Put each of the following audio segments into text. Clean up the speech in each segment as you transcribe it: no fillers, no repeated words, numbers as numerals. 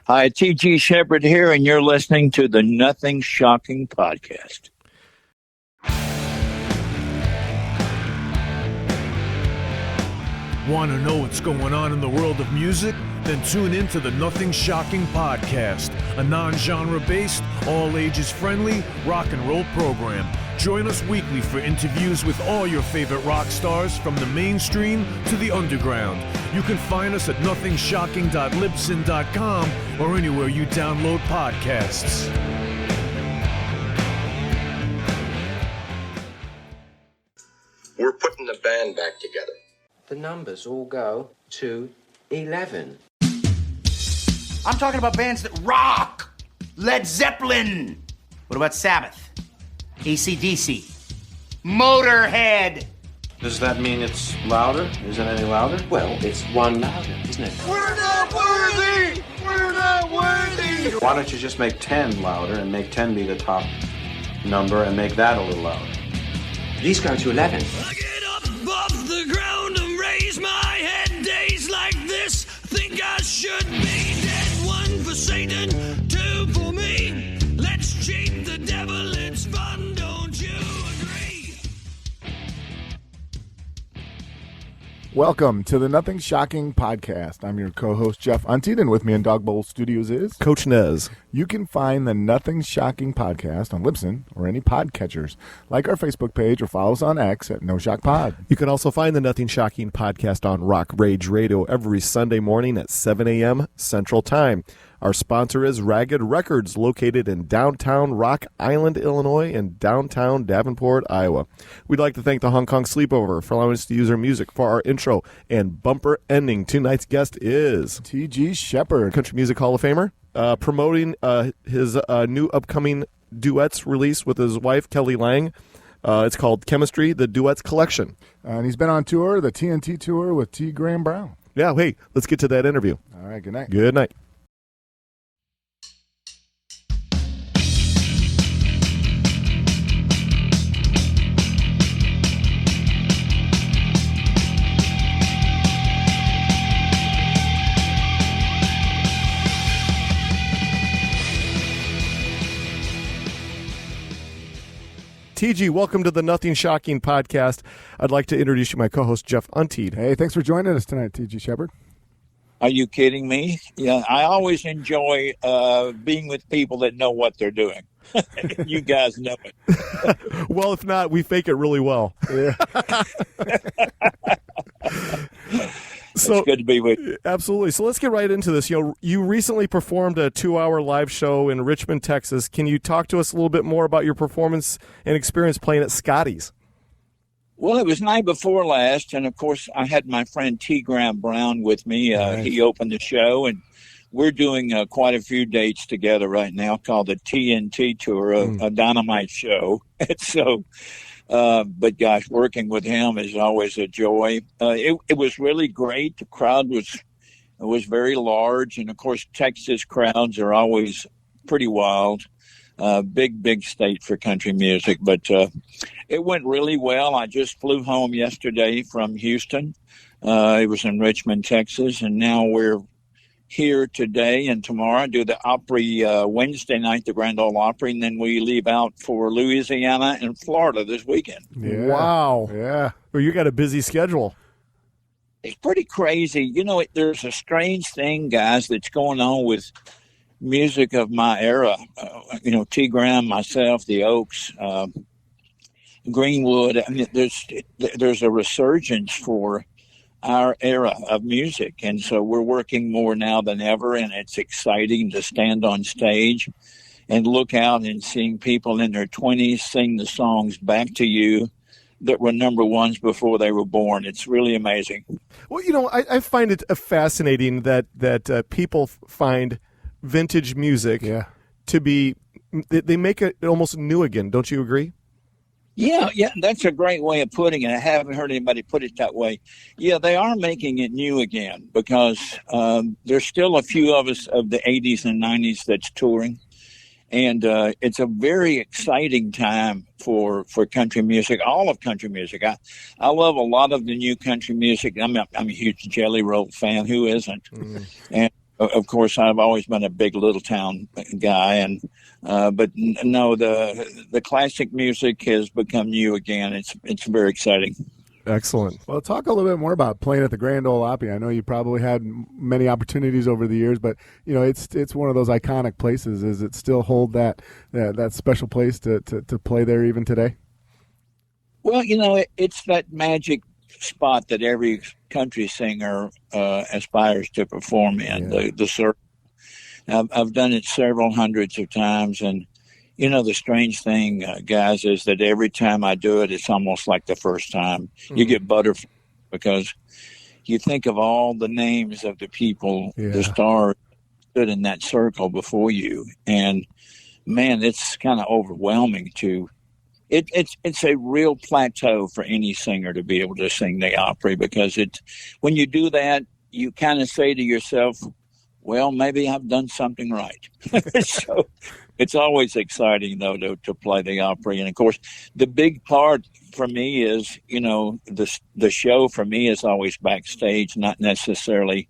Hi, TG Sheppard here, and you're listening to the Nothing Shocking podcast. Want to know what's going on in the world of music? Then tune in to the Nothing Shocking podcast, a non-genre based, all ages friendly rock and roll program. Join us weekly for interviews with all your favorite rock stars from the mainstream to the underground. You can find us at nothingshocking.libsyn.com or anywhere you download podcasts. We're putting the band back together. The numbers all go to 11. I'm talking about bands that rock. Led Zeppelin. What about Sabbath? AC/DC. Motorhead. Does that mean it's louder? Is it any louder? Well, it's one louder, isn't it? We're not worthy! We're not worthy! Why don't you just make 10 louder and make 10 be the top number and make that a little louder? These go to 11. I get up off the ground and raise my head. Days like this, think I should be dead. One for Satan, two for me. Let's cheat the devil, it's fun, don't you agree? Welcome to the Nothing Shocking podcast. I'm your co-host, Jeff Untied, and with me in Dog Bowl Studios is Coach Nez. You can find the Nothing Shocking podcast on Libsyn or any podcatchers. Like our Facebook page or follow us on X at No Shock Pod. You can also find the Nothing Shocking podcast on Rock Rage Radio every Sunday morning at 7 a.m. Central Time. Our sponsor is Ragged Records, located in downtown Rock Island, Illinois, and downtown Davenport, Iowa. We'd like to thank the Hong Kong Sleepover for allowing us to use their music for our intro and bumper ending. Tonight's guest is TG Sheppard, Country Music Hall of Famer, promoting his new upcoming duets release with his wife, Kelly Lang. It's called Chemistry, the Duets Collection. And he's been on tour, the TNT Tour with T. Graham Brown. Yeah, hey, let's get to that interview. All right, good night. Good night. TG, welcome to the Nothing Shocking podcast. I'd like to introduce you my co-host, Jeff Untied. Hey, thanks for joining us tonight, TG Sheppard. Are you kidding me? Yeah, I always enjoy being with people that know what they're doing. You guys know it. Well, if not, we fake it really well. Yeah. So, it's good to be with you. Absolutely. So let's get right into this. You recently performed a 2-hour live show in Richmond, Texas. Can you talk to us a little bit more about your performance and experience playing at Scotty's? Well, it was night before last, and of course, I had my friend T. Graham Brown with me. Nice. He opened the show, and we're doing quite a few dates together right now called the TNT Tour, a dynamite show. So, but gosh, working with him is always a joy. It was really great. The crowd was very large, and of course, Texas crowds are always pretty wild. Big state for country music, but it went really well. I just flew home yesterday from Houston. It was in Richmond, Texas, and now we're here today and tomorrow. Do the Opry Wednesday night, the Grand Ole Opry, and then we leave out for Louisiana and Florida this weekend. Yeah. Wow. Yeah. Well, you got a busy schedule. It's pretty crazy. You know, there's a strange thing, guys, that's going on with music of my era. T. Graham, myself, the Oaks, Greenwood. I mean, there's a resurgence for our era of music, and so we're working more now than ever, and it's exciting to stand on stage and look out and seeing people in their 20s sing the songs back to you that were number ones before they were born. It's really amazing. Well, I find it fascinating that people find vintage music to be, they make it almost new again. Don't you agree? Yeah, that's a great way of putting it. I haven't heard anybody put it that way. Yeah, they are making it new again because there's still a few of us of the 80s and 90s that's touring. And it's a very exciting time for country music, all of country music. I love a lot of the new country music. I'm a huge Jelly Roll fan. Who isn't? And of course, I've always been a big little town guy, and no, the classic music has become new again. It's very exciting. Excellent. Well, talk a little bit more about playing at the Grand Ole Opry. I know you probably had many opportunities over the years, but it's one of those iconic places. Does it still hold that special place to play there even today? Well, it's that magic spot that every country singer aspires to perform in. The circle. I've done it several hundreds of times, and the strange thing, guys, is that every time I do it, it's almost like the first time. You get butterflies because you think of all the names of the people, the stars stood in that circle before you, and man, it's kind of overwhelming to. It's a real plateau for any singer to be able to sing the Opry, because when you do that, you kind of say to yourself, well, maybe I've done something right. So it's always exciting, though, to play the Opry. And, of course, the big part for me is, the show for me is always backstage, not necessarily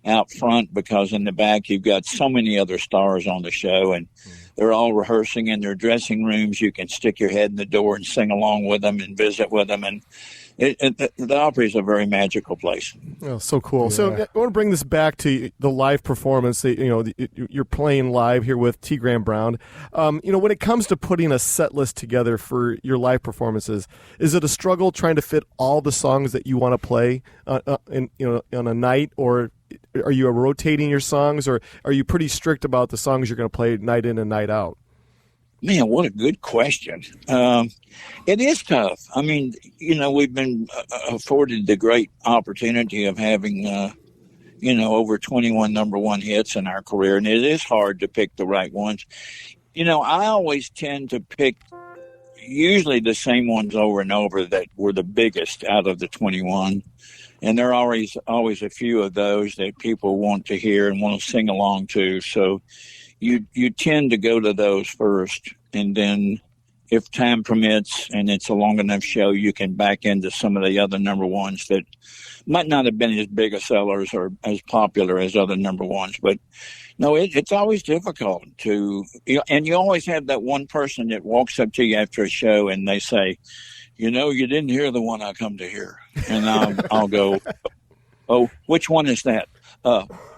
out front, because in the back you've got so many other stars on the show, and they're all rehearsing in their dressing rooms. You can stick your head in the door and sing along with them and visit with them. And the Opry is a very magical place. Oh, so cool. Yeah. So I want to bring this back to the live performance. You're playing live here with T. Graham Brown. When it comes to putting a set list together for your live performances, is it a struggle trying to fit all the songs that you want to play on a night, or are you rotating your songs, or are you pretty strict about the songs you're going to play night in and night out? Man, what a good question. It is tough. I mean, we've been afforded the great opportunity of having, over 21 number one hits in our career, and it is hard to pick the right ones. I always tend to pick usually the same ones over and over that were the biggest out of the 21. And there are always a few of those that people want to hear and want to sing along to. So you tend to go to those first, and then if time permits and it's a long enough show, you can back into some of the other number ones that might not have been as big a sellers or as popular as other number ones. But no, it's always difficult to, and you always have that one person that walks up to you after a show and they say, you didn't hear the one I come to hear. And I'll go, oh, which one is that?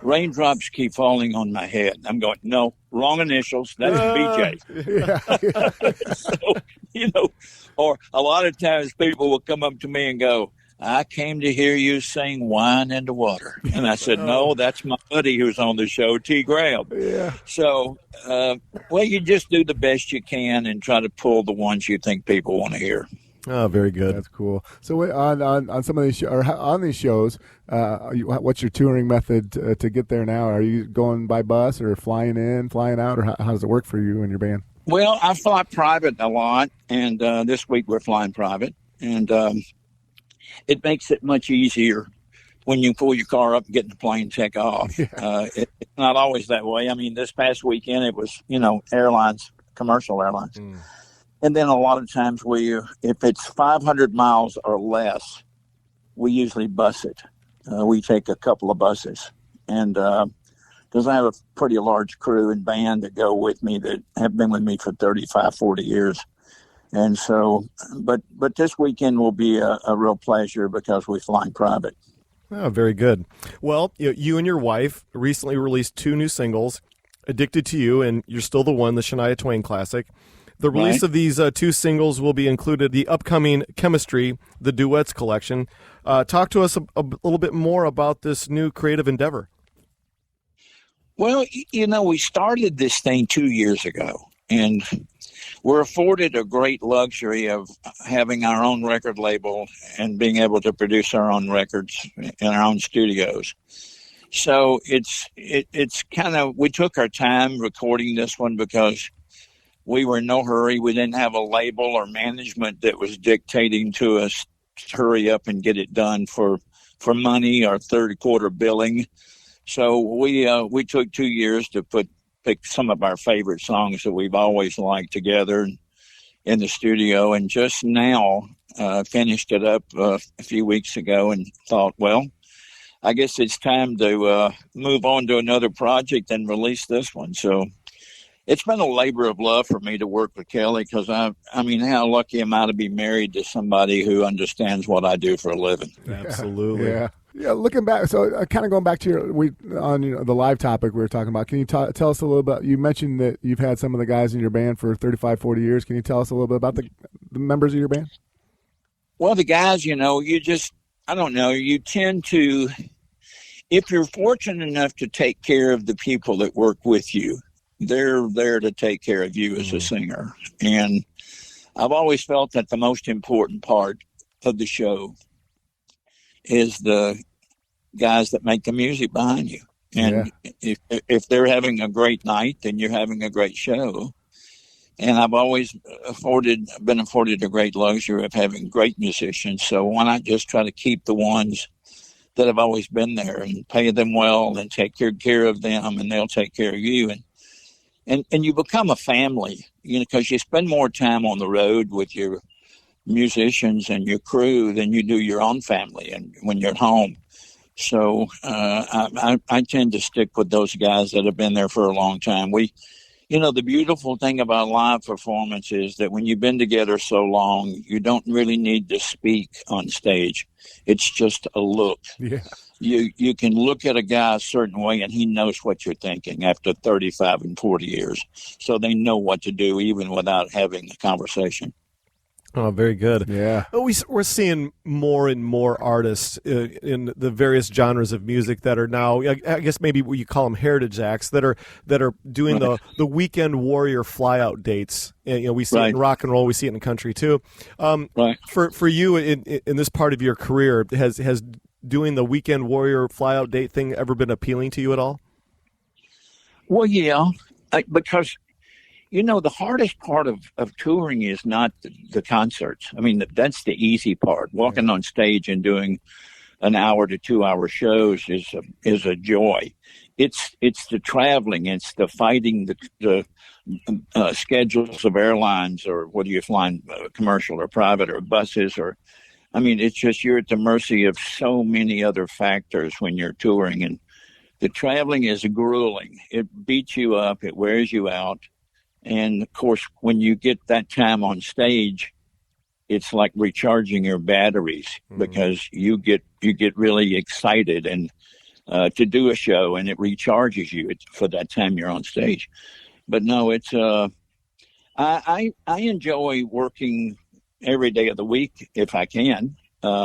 Raindrops keep falling on my head. I'm going, no, wrong initials. That's BJ. So, or a lot of times people will come up to me and go, I came to hear you sing Wine in the Water. And I said, no, that's my buddy who's on the show, T. Graham. Yeah. So, you just do the best you can and try to pull the ones you think people want to hear. Oh, very good. That's cool. So on some of these on these shows, what's your touring method to get there now? Are you going by bus or flying in, flying out, or how does it work for you and your band? Well, I fly private a lot, and this week we're flying private, and it makes it much easier when you pull your car up and get in the plane and take off. Yeah. It's not always that way. I mean, this past weekend it was, airlines, commercial airlines. And then a lot of times if it's 500 miles or less, we usually bus it. We take a couple of buses. And because I have a pretty large crew and band that go with me that have been with me for 35, 40 years. And so, but this weekend will be a real pleasure because we're flying private. Oh, very good. Well, you and your wife recently released 2 new singles, Addicted to You and You're Still the One, the Shania Twain classic. The release of these 2 singles will be included the upcoming Chemistry, the Duets collection. Talk to us a little bit more about this new creative endeavor. Well, we started this thing 2 years ago, and we're afforded a great luxury of having our own record label and being able to produce our own records in our own studios. So it's kind of, we took our time recording this one because we were in no hurry. We didn't have a label or management that was dictating to us to hurry up and get it done for money or third quarter billing. So we took 2 years to pick some of our favorite songs that we've always liked together in the studio, and just now finished it up a few weeks ago and thought, well, I guess it's time to move on to another project and release this one. So it's been a labor of love for me to work with Kelly, because I mean, how lucky am I to be married to somebody who understands what I do for a living? Absolutely. Yeah. Yeah, looking back, so kind of going back to the live topic we were talking about, can you tell us a little bit? You mentioned that you've had some of the guys in your band for 35, 40 years. Can you tell us a little bit about the members of your band? Well, the guys, you tend to, if you're fortunate enough to take care of the people that work with you, they're there to take care of you as a singer. And I've always felt that the most important part of the show is the guys that make the music behind you. And if they're having a great night, then you're having a great show. And I've always been afforded the great luxury of having great musicians. So why not just try to keep the ones that have always been there and pay them well and take care of them, and they'll take care of you. And you become a family, because you spend more time on the road with your musicians and your crew than you do your own family and when you're at home. So I tend to stick with those guys that have been there for a long time. The beautiful thing about live performance is that when you've been together so long, you don't really need to speak on stage. It's just a look. Yeah. You can look at a guy a certain way and he knows what you're thinking after 35 and 40 years. So they know what to do even without having a conversation. Oh, very good. Yeah. We're seeing more and more artists in the various genres of music that are now, I guess maybe you call them heritage acts, that are doing the weekend warrior flyout dates. And, we see it in rock and roll, we see it in country too. For you in this part of your career, has doing the weekend warrior flyout date thing ever been appealing to you at all? Well, yeah, because the hardest part of touring is not the concerts. I mean, that's the easy part. Walking on stage and doing an hour to 2 hour shows is a joy. It's the traveling. It's the fighting the schedules of airlines, or whether you're flying commercial or private or buses, it's just you're at the mercy of so many other factors when you're touring. And the traveling is grueling. It beats you up. It wears you out. And of course, when you get that time on stage, it's like recharging your batteries, because you get really excited and to do a show, and it recharges you for that time you're on stage. But no, it's I enjoy working every day of the week if I can.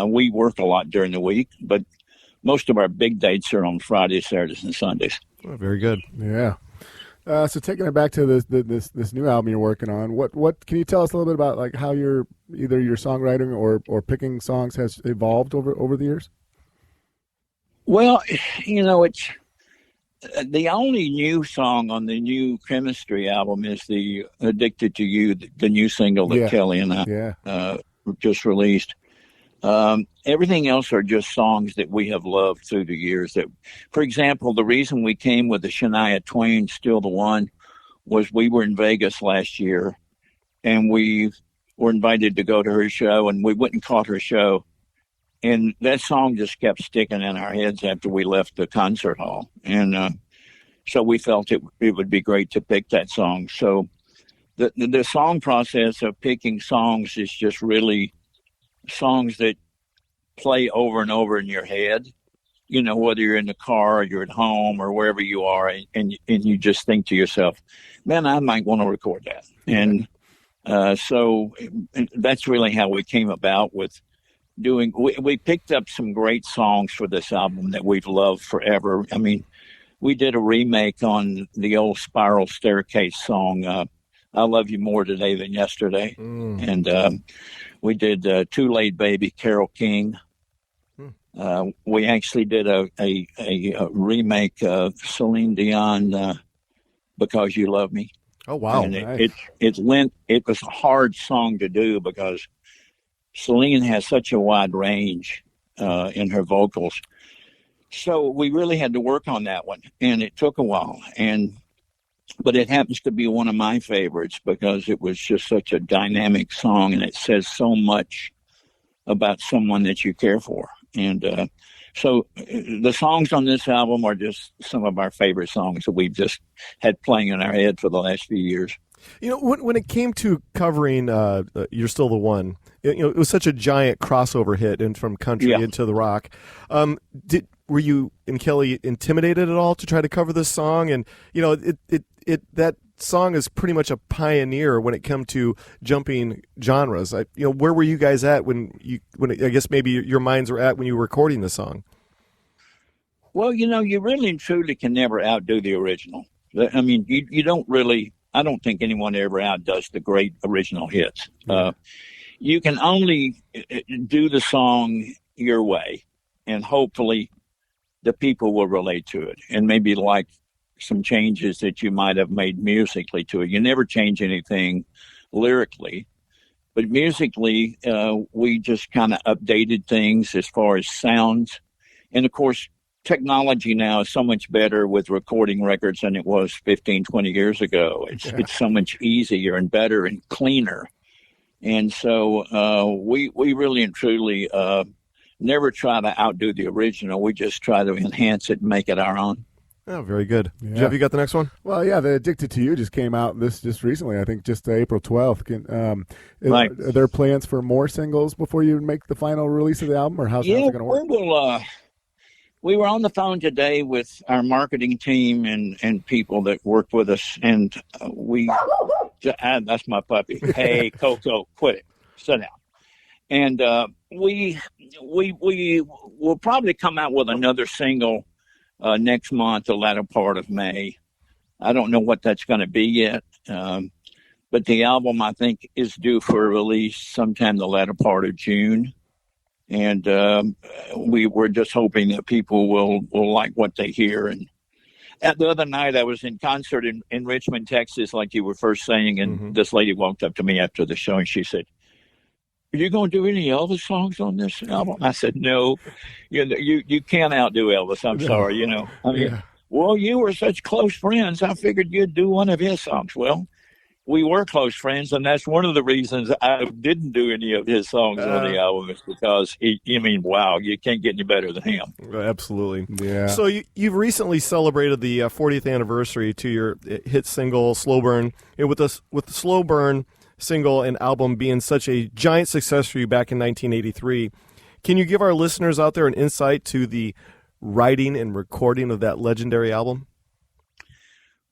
We work a lot during the week, but most of our big dates are on Fridays, Saturdays, and Sundays. Oh, very good. Yeah. So taking it back to this new album you're working on, what can you tell us a little bit about, like, how either your songwriting or picking songs has evolved over the years? Well, it's the only new song on the new Chemistry album is the "Addicted to You," the new single that Kelly and I just released. Everything else are just songs that we have loved through the years. That, for example, the reason we came with the Shania Twain "Still the One" was we were in Vegas last year, and we were invited to go to her show, and we went and caught her show, and that song just kept sticking in our heads after we left the concert hall, and so we felt it would be great to pick that song. So the song process of picking songs is just really songs that play over and over in your head, whether you're in the car or you're at home or wherever you are, and you just think to yourself, man, I might want to record that. And so that's really how we came about with doing. We picked up some great songs for this album that we've loved forever. I mean, we did a remake on the old Spiral Staircase song, "I Love You More Today Than Yesterday." And we did "Too Late Baby," Carole King. We actually did a remake of Celine Dion, "Because You Love Me." Oh, wow. And it was a hard song to do because Celine has such a wide range in her vocals. So we really had to work on that one, and it took a while. But it happens to be one of my favorites because it was just such a dynamic song, and it says so much about someone that you care for. And So the songs on this album are just some of our favorite songs that we've just had playing in our head for the last few years. You know, when it came to covering "You're Still the One," it was such a giant crossover hit from country into the rock. Were you and Kelly intimidated at all to try to cover this song? And that song is pretty much a pioneer when it came to jumping genres. Where were you guys at when I guess maybe your minds were at when you were recording the song? Well, you really and truly can never outdo the original. I mean, you don't really. I don't think anyone ever outdoes the great original hits. You can only do the song your way, and hopefully the people will relate to it and maybe like some changes that you might have made musically to it. You never change anything lyrically, but musically, we just kind of updated things as far as sounds. And of course, technology now is so much better with recording records than it was 15, 20 years ago. It's so much easier and better and cleaner. And so we really and truly never try to outdo the original. We just try to enhance it and make it our own. Oh, very good. Yeah. Jeff, you got the next one? Well, yeah, the Addicted to You just came out just recently, I think just April 12th. Right. Are there plans for more singles before you make the final release of the album, or how's it going to work? We were on the phone today with our marketing team and people that work with us, and that's my puppy. Hey, Coco, quit it. Sit down. And we will probably come out with another single next month, the latter part of May. I don't know what that's going to be yet, but the album, I think, is due for release sometime the latter part of June. And we're just hoping that people will like what they hear. And the other night I was in concert in Richmond, Texas, like you were first saying, and this lady walked up to me after the show and she said, "Are you going to do any Elvis songs on this album?" I said, "No, you can't outdo Elvis. I'm sorry, I mean, well, you were such close friends. I figured you'd do one of his songs." Well, we were close friends, and that's one of the reasons I didn't do any of his songs on the album, is because wow, you can't get any better than him. Absolutely. Yeah. So you've recently celebrated the 40th anniversary to your hit single "Slow Burn," and with the "Slow Burn" single and album being such a giant success for you back in 1983, can you give our listeners out there an insight to the writing and recording of that legendary album?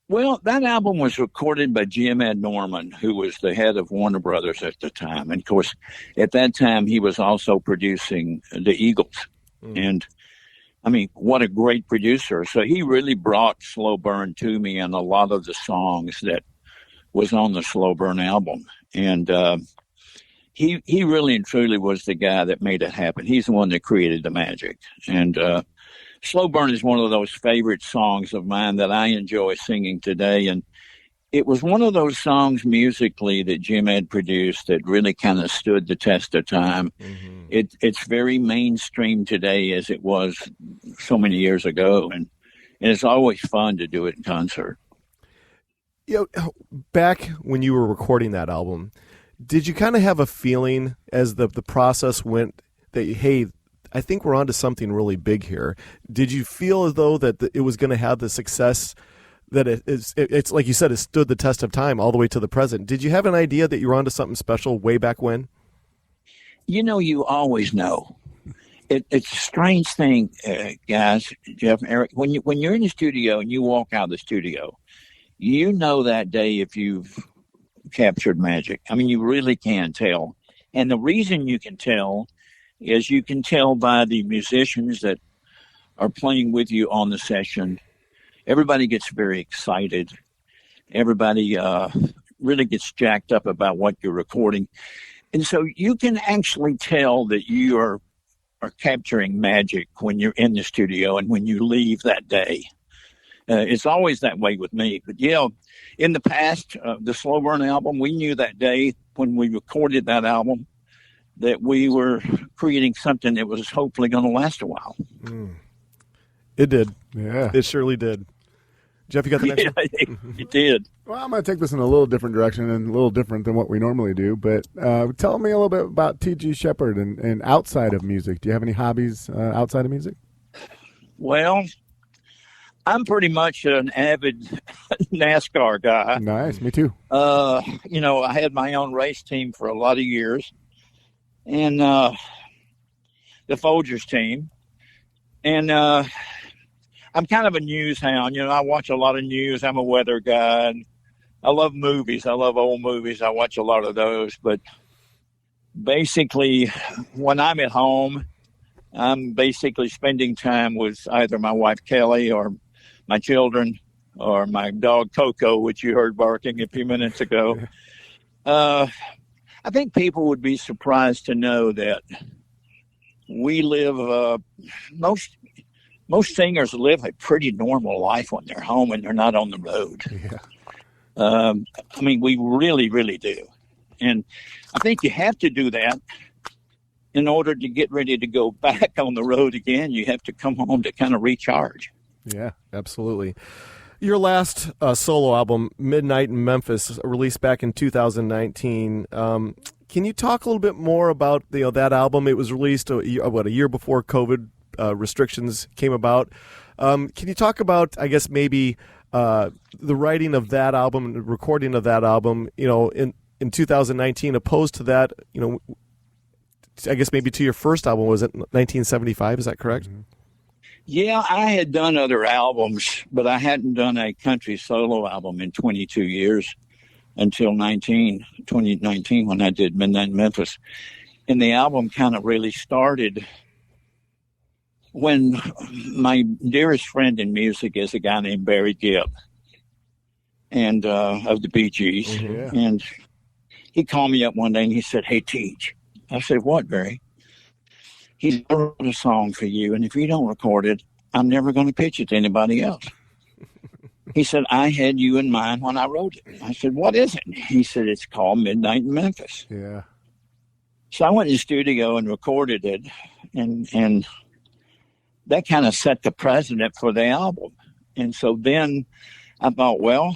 Well, that album was recorded by Jim Ed Norman, who was the head of Warner Brothers at the time. And, of course, at that time, he was also producing the Eagles. And, I mean, what a great producer. So he really brought Slow Burn to me and a lot of the songs that was on the Slow Burn album. And he really and truly was the guy that made it happen. He's the one that created the magic. And Slow Burn is one of those favorite songs of mine that I enjoy singing today. And it was one of those songs musically that Jim had produced that really kind of stood the test of time. It's very mainstream today as it was so many years ago. And it's always fun to do it in concert. Back when you were recording that album, did you kind of have a feeling as the process went that, hey, I think we're onto something really big here? Did you feel as though that it was going to have the success that it's like you said, it stood the test of time all the way to the present? Did you have an idea that you were onto something special way back when? You always know. It's a strange thing, guys, Jeff and Eric. When you're in the studio and you walk out of the studio, that day if you've captured magic. I mean, you really can tell. And the reason you can tell is you can tell by the musicians that are playing with you on the session. Everybody gets very excited. Everybody really gets jacked up about what you're recording. And so you can actually tell that you are capturing magic when you're in the studio and when you leave that day. It's always that way with me. But, in the past, the Slow Burn album, we knew that day when we recorded that album that we were creating something that was hopefully going to last a while. It did. Yeah. It surely did. Jeff, you got the next one? It did. Well, I'm going to take this in a little different direction and a little different than what we normally do. But tell me a little bit about T.G. Sheppard and outside of music. Do you have any hobbies outside of music? Well, I'm pretty much an avid NASCAR guy. Nice, me too. I had my own race team for a lot of years, and the Folgers team. And I'm kind of a news hound. I watch a lot of news. I'm a weather guy. And I love movies. I love old movies. I watch a lot of those. But basically, when I'm at home, I'm basically spending time with either my wife, Kelly, or my children, or my dog, Coco, which you heard barking a few minutes ago. I think people would be surprised to know that we live, most singers live a pretty normal life when they're home and they're not on the road. Yeah. We really, really do. And I think you have to do that in order to get ready to go back on the road again. You have to come home to kind of recharge. Yeah, absolutely. Your last solo album, Midnight in Memphis, released back in 2019. Can you talk a little bit more about that album? It was released a year before COVID restrictions came about. Can you talk about, I guess, maybe the writing of that album and the recording of that album, in 2019, opposed to that, I guess maybe to your first album, was it 1975? Is that correct? Mm-hmm. Yeah, I had done other albums, but I hadn't done a country solo album in 22 years until 2019 when I did Midnight in Memphis. And the album kind of really started when my dearest friend in music is a guy named Barry Gibb, and of the Bee Gees. Mm-hmm. And he called me up one day and he said, "Hey, Teach." I said, "What, Barry?" He said, "I wrote a song for you, and if you don't record it, I'm never going to pitch it to anybody else." He said, "I had you in mind when I wrote it." I said, "What is it?" He said, "It's called Midnight in Memphis." Yeah. So I went to the studio and recorded it, and that kind of set the precedent for the album. And so then I thought, well,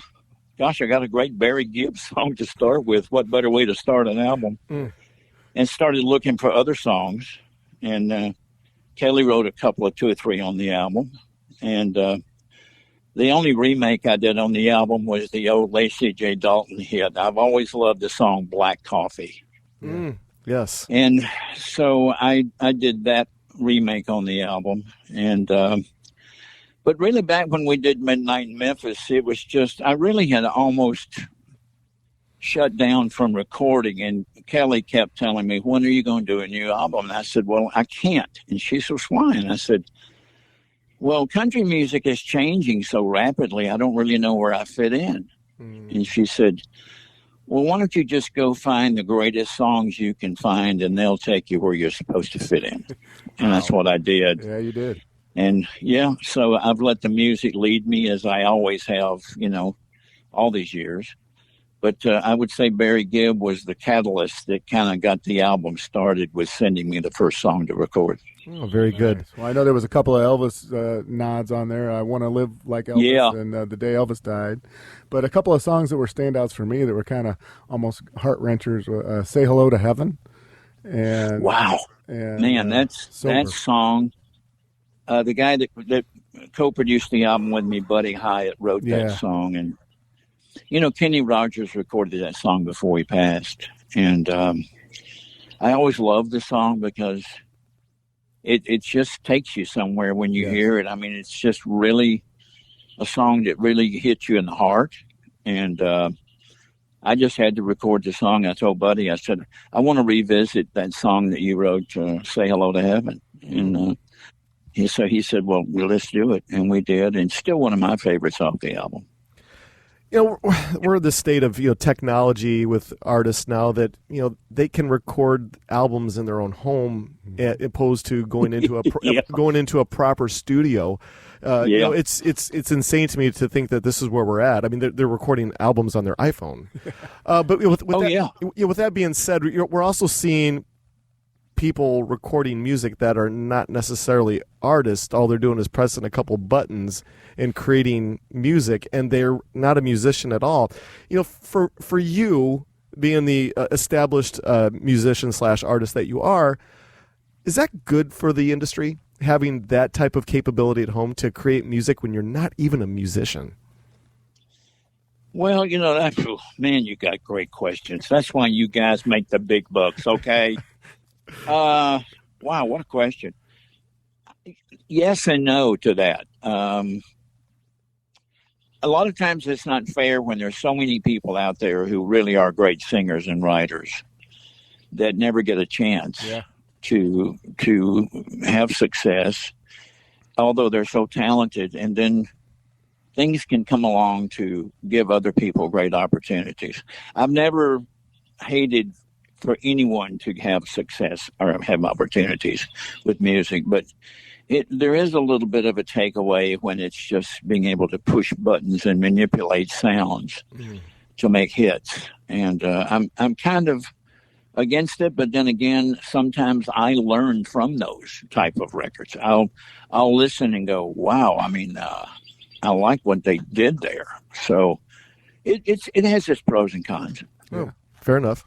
gosh, I got a great Barry Gibb song to start with. What better way to start an album? Mm. And started looking for other songs. And Kelly wrote two or three on the album. And the only remake I did on the album was the old Lacey J. Dalton hit. I've always loved the song Black Coffee. Mm. Yes. And so I did that remake on the album. And but really back when we did Midnight in Memphis, it was just, I really had almost shut down from recording, and Kelly kept telling me, "When are you going to do a new album?" And I said, "Well, I can't." And she said, "Why?" And I said, "Well, country music is changing so rapidly, I don't really know where I fit in." And she said, "Well, why don't you just go find the greatest songs you can find, and they'll take you where you're supposed to fit in." And that's what I did. Yeah, you did. And yeah, so I've let the music lead me, as I always have, all these years. But I would say Barry Gibb was the catalyst that kind of got the album started with sending me the first song to record. Oh, very good. Well, I know there was a couple of Elvis nods on there. I Want to Live Like Elvis and The Day Elvis Died. But a couple of songs that were standouts for me that were kind of almost heart-wrenchers, Say Hello to Heaven. And wow. And, man, that song, the guy that co-produced the album with me, Buddy Hyatt, wrote that song. And Kenny Rogers recorded that song before he passed. And I always loved the song because it just takes you somewhere when you hear it. I mean, it's just really a song that really hits you in the heart. And I just had to record the song. I told Buddy, I said, "I want to revisit that song that you wrote, Say Hello to Heaven." And he said, well, let's do it. And we did. And still one of my favorites off the album. We're in the state of technology with artists now that they can record albums in their own home, as opposed to going into a proper studio. It's insane to me to think that this is where we're at. I mean, they're recording albums on their iPhone. But with that being said, we're also seeing people recording music that are not necessarily artists. All they're doing is pressing a couple buttons and creating music, and they're not a musician at all. For you being the established musician / artist that you are, is that good for the industry? having that type of capability at home to create music when you're not even a musician? Well, man, you got great questions. That's why you guys make the big bucks, okay? Wow, what a question. Yes and no to that. A lot of times it's not fair when there's so many people out there who really are great singers and writers that never get a chance to have success, although they're so talented. And then things can come along to give other people great opportunities. I've never hated for anyone to have success or have opportunities with music, but there is a little bit of a takeaway when it's just being able to push buttons and manipulate sounds to make hits. And I'm kind of against it, but then again, sometimes I learn from those type of records. I'll listen and go, wow, I like what they did there. So it has its pros and cons. Oh, fair enough.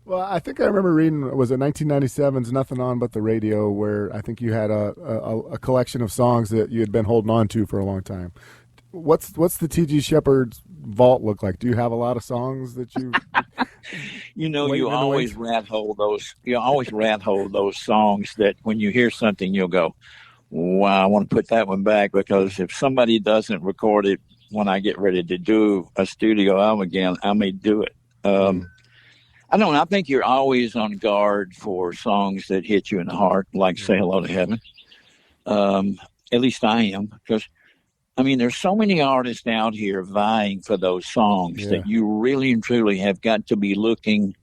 Well, I think I remember reading, was it 1997's Nothing On But the Radio, where I think you had a collection of songs that you had been holding on to for a long time. What's the T.G. Sheppard's vault look like? Do you have a lot of songs that you... you always rat hole those. You always rat hole those songs that when you hear something, you'll go, wow, I want to put that one back, because if somebody doesn't record it when I get ready to do a studio album again, I may do it. I don't know. I think you're always on guard for songs that hit you in the heart, like Say Hello to Heaven. At least I am, because, there's so many artists out here vying for those songs that you really and truly have got to be looking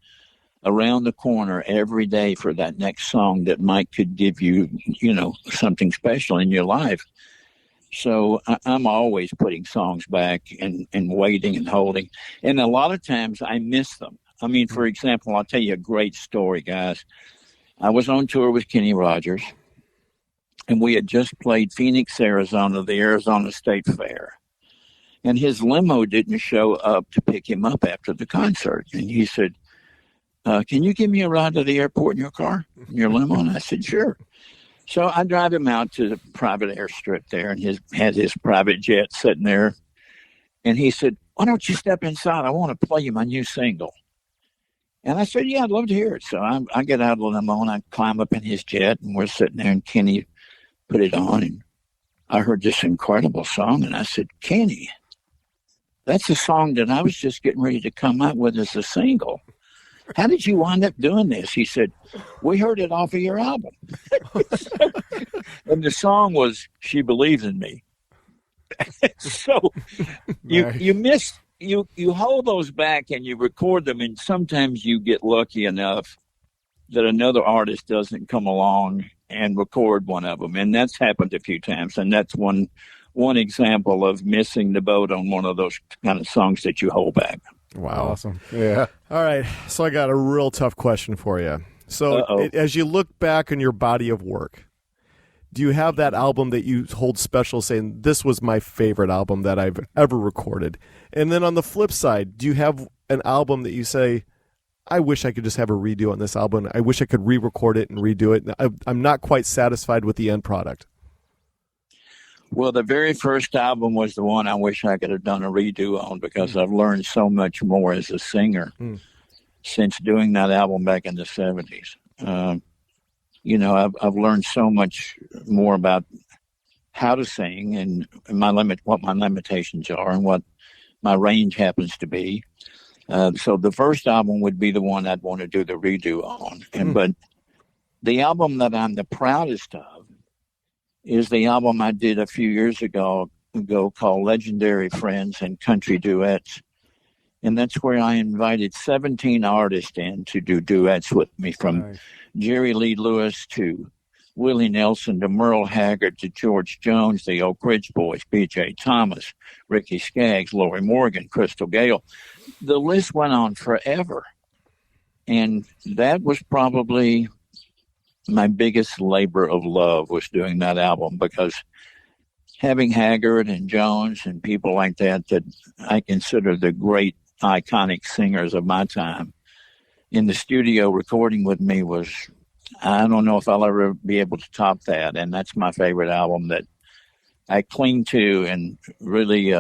around the corner every day for that next song that could give you, something special in your life. So I'm always putting songs back and waiting and holding. And a lot of times I miss them. For example, I'll tell you a great story, guys. I was on tour with Kenny Rogers, and we had just played Phoenix, Arizona, the Arizona State Fair. And his limo didn't show up to pick him up after the concert. And he said, can you give me a ride to the airport in your car, in your limo? And I said, sure. So I drive him out to the private airstrip there, and had his private jet sitting there. And he said, why don't you step inside? I want to play you my new single. And I said, yeah, I'd love to hear it. So I get out of the limo and I climb up in his jet, and we're sitting there, and Kenny put it on, and I heard this incredible song. And I said, Kenny, that's a song that I was just getting ready to come out with as a single. How did you wind up doing this? He said, we heard it off of your album. And the song was She Believes in Me. So you miss... You hold those back and you record them, and sometimes you get lucky enough that another artist doesn't come along and record one of them, and that's happened a few times. And that's one example of missing the boat on one of those kind of songs that you hold back. Wow, awesome! Yeah. All right, so I got a real tough question for you. So as you look back on your body of work, do you have that album that you hold special, saying this was my favorite album that I've ever recorded? And then on the flip side, do you have an album that you say, I wish I could just have a redo on this album. I wish I could re-record it and redo it. I'm not quite satisfied with the end product. Well, the very first album was the one I wish I could have done a redo on, because I've learned so much more as a singer since doing that album back in the 70s. I've learned so much more about how to sing and what my limitations are and what my range happens to be. So the first album would be the one I'd want to do the redo on. But the album that I'm the proudest of is the album I did a few years ago called Legendary Friends and Country Duets. And that's where I invited 17 artists in to do duets with me, from Jerry Lee Lewis to Willie Nelson to Merle Haggard to George Jones, the Oak Ridge Boys, B.J. Thomas, Ricky Skaggs, Lori Morgan, Crystal Gale. The list went on forever. And that was probably my biggest labor of love, was doing that album, because having Haggard and Jones and people like that I consider the great iconic singers of my time in the studio recording with me was I don't know if I'll ever be able to top that. And that's my favorite album that I cling to and really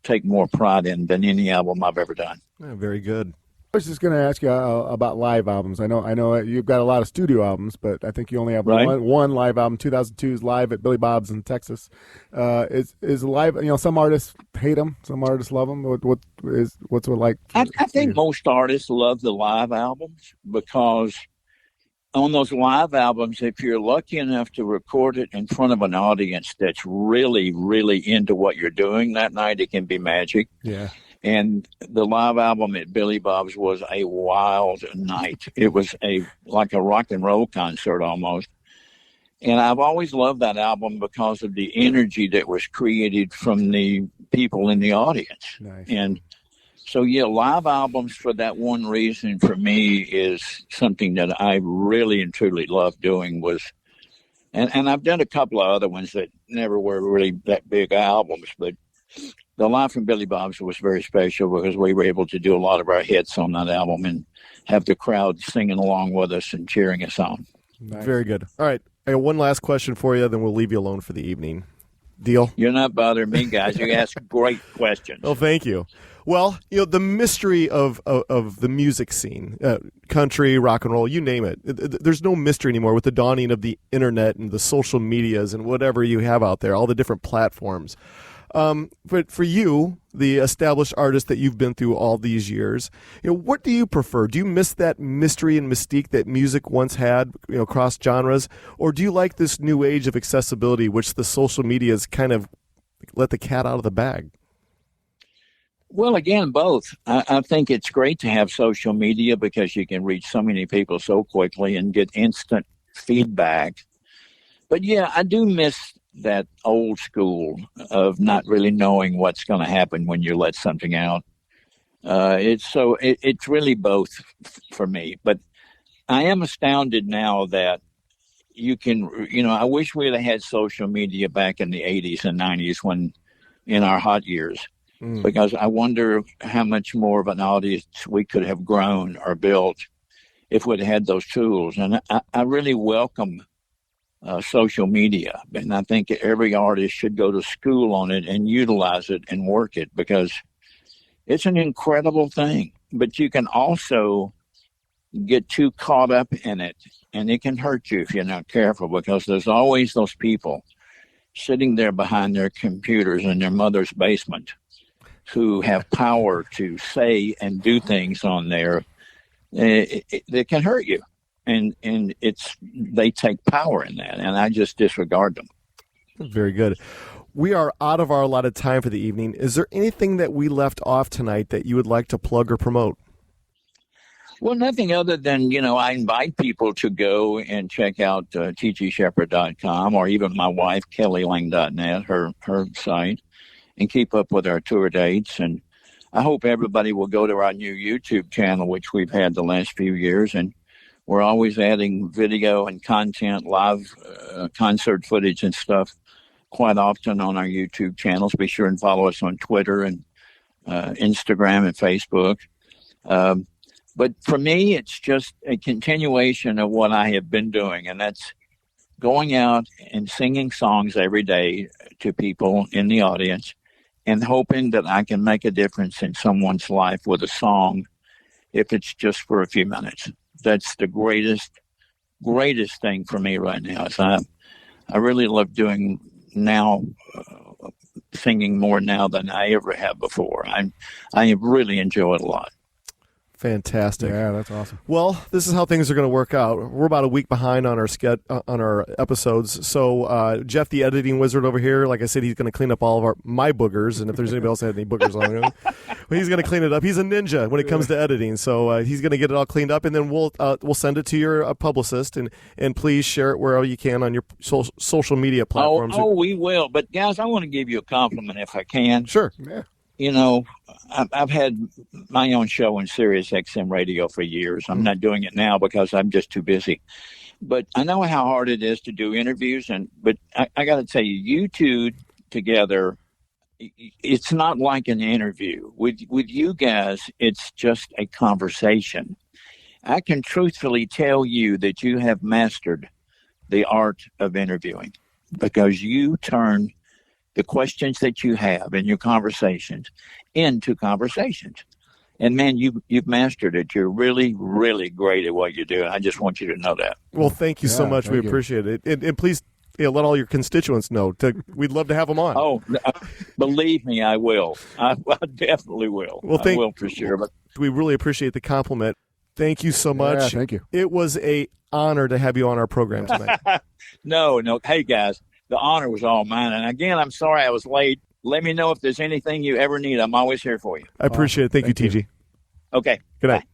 take more pride in than any album I've ever done. Yeah, very good. I was just going to ask you about live albums. I know you've got a lot of studio albums, but I think you only have one live album. 2002's live at Billy Bob's in Texas. Is live? Some artists hate them, some artists love them. What's it like? I think most artists love the live albums because on those live albums, if you're lucky enough to record it in front of an audience that's really, really into what you're doing that night, it can be magic. Yeah. And the live album at Billy Bob's was a wild night. It was like a rock and roll concert almost. And I've always loved that album because of the energy that was created from the people in the audience. Nice. And so, live albums for that one reason for me is something that I really and truly love doing and I've done a couple of other ones that never were really that big albums, but the Live from Billy Bob's was very special because we were able to do a lot of our hits on that album and have the crowd singing along with us and cheering us on. Nice. Very good. All right. I got one last question for you, then we'll leave you alone for the evening. Deal? You're not bothering me, guys. You ask great questions. Oh, thank you. Well, the mystery of the music scene, country, rock and roll, you name it. There's no mystery anymore with the dawning of the internet and the social medias and whatever you have out there, all the different platforms. But for you, the established artist that you've been through all these years, what do you prefer? Do you miss that mystery and mystique that music once had, across genres? Or do you like this new age of accessibility, which the social media has kind of let the cat out of the bag? Well, again, both. I think it's great to have social media because you can reach so many people so quickly and get instant feedback. But I do miss that old school of not really knowing what's going to happen when you let something out. It's really both for me. But I am astounded now that you can, I wish we'd have had social media back in the 80s and 90s when in our hot years, because I wonder how much more of an audience we could have grown or built if we'd had those tools. And I really welcome social media. And I think every artist should go to school on it and utilize it and work it because it's an incredible thing. But you can also get too caught up in it and it can hurt you if you're not careful because there's always those people sitting there behind their computers in their mother's basement who have power to say and do things on there that can hurt you. And they take power in that, and I just disregard them. Very good. We are out of our allotted time for the evening. Is there anything that we left off tonight that you would like to plug or promote? Well, nothing other than, I invite people to go and check out tgsheppard.com or even my wife, kellylang.net, her site, and keep up with our tour dates. And I hope everybody will go to our new YouTube channel, which we've had the last few years, and we're always adding video and content, live concert footage and stuff quite often on our YouTube channels. Be sure and follow us on Twitter and Instagram and Facebook. But for me, it's just a continuation of what I have been doing, and that's going out and singing songs every day to people in the audience and hoping that I can make a difference in someone's life with a song, if it's just for a few minutes. That's the greatest thing for me right now. Is I really love doing now, singing more now than I ever have before. I really enjoy it a lot. Fantastic. Yeah, that's awesome. Well, this is how things are going to work out. We're about a week behind on our episodes. So Jeff, the editing wizard over here, like I said, he's going to clean up all of my boogers. And if there's anybody else that had any boogers on him, well, he's going to clean it up. He's a ninja when it comes to editing. So he's going to get it all cleaned up, and then we'll send it to your publicist, and please share it wherever you can on your social media platforms. Oh, we will. But guys, I want to give you a compliment if I can. Sure. Yeah. I've had my own show on Sirius XM radio for years. I'm not doing it now because I'm just too busy. But I know how hard it is to do interviews. But I got to tell you, you two together, it's not like an interview. With you guys, it's just a conversation. I can truthfully tell you that you have mastered the art of interviewing, because you turn the questions that you have in your conversations into conversations. And man, you've mastered it. You're really, really great at what you do. I just want you to know that. Well, thank you so much. We appreciate it. And please let all your constituents know. We'd love to have them on. Oh, believe me, I will. I definitely will. Well, I will for sure. But we really appreciate the compliment. Thank you so much. Yeah, thank you. It was an honor to have you on our program tonight. No. Hey, guys, the honor was all mine. And again, I'm sorry I was late. Let me know if there's anything you ever need. I'm always here for you. I appreciate it. Thank you, TG. Okay. Good night. Bye.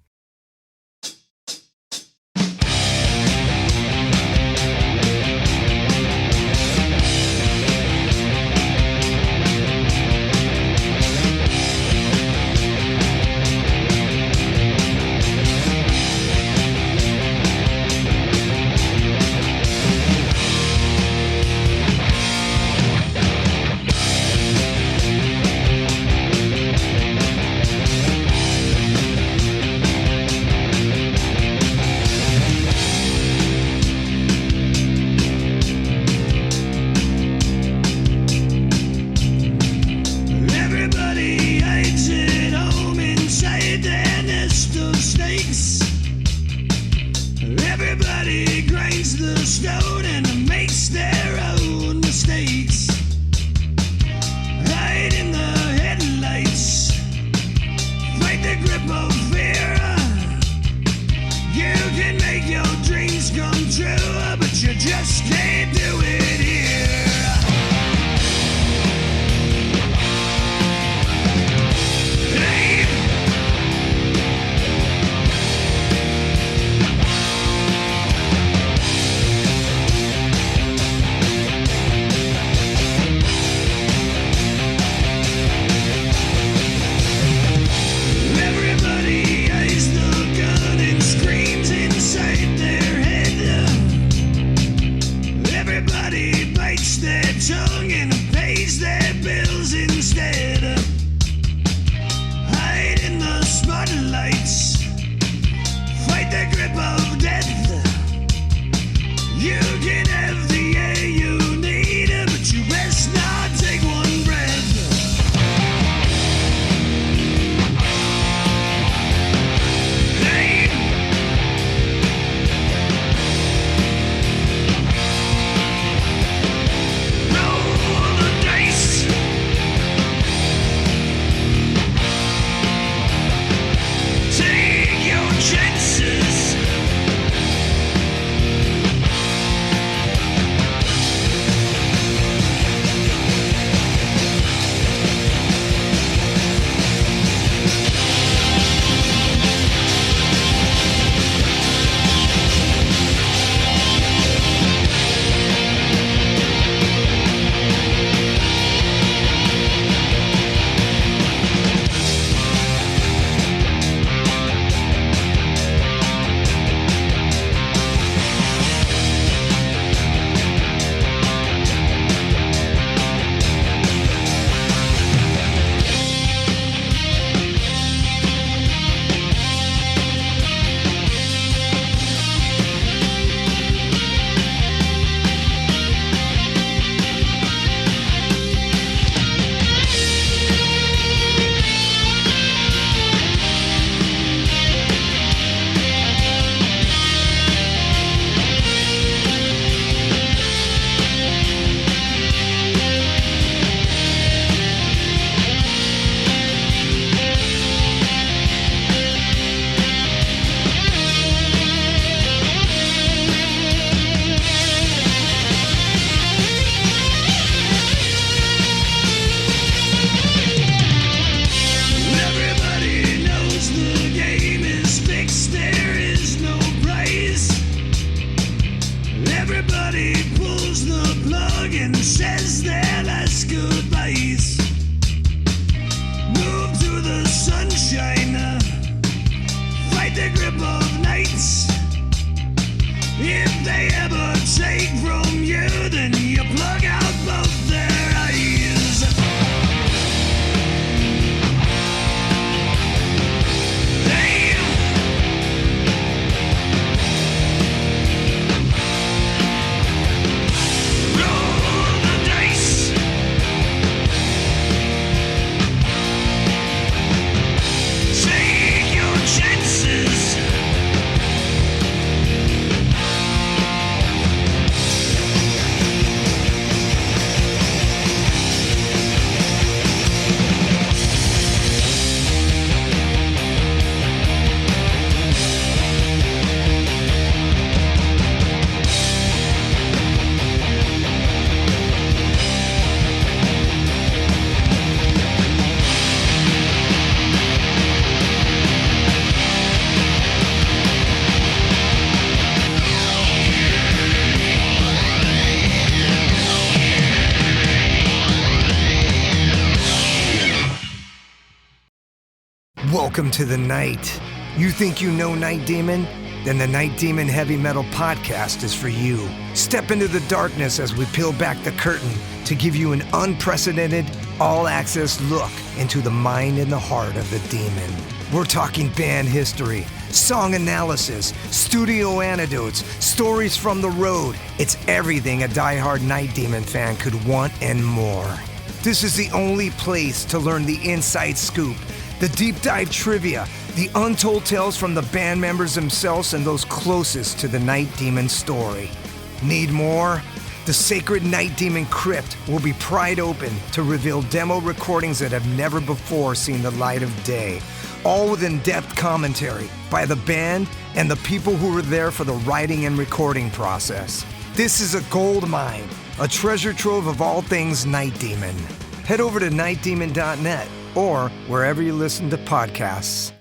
Welcome to the night. You think you know Night Demon? Then the Night Demon Heavy Metal Podcast is for you. Step into the darkness as we peel back the curtain to give you an unprecedented, all-access look into the mind and the heart of the demon. We're talking band history, song analysis, studio anecdotes, stories from the road. It's everything a diehard Night Demon fan could want and more. This is the only place to learn the inside scoop, the deep dive trivia, the untold tales from the band members themselves and those closest to the Night Demon story. Need more? The sacred Night Demon Crypt will be pried open to reveal demo recordings that have never before seen the light of day, all with in-depth commentary by the band and the people who were there for the writing and recording process. This is a gold mine, a treasure trove of all things Night Demon. Head over to nightdemon.net or wherever you listen to podcasts.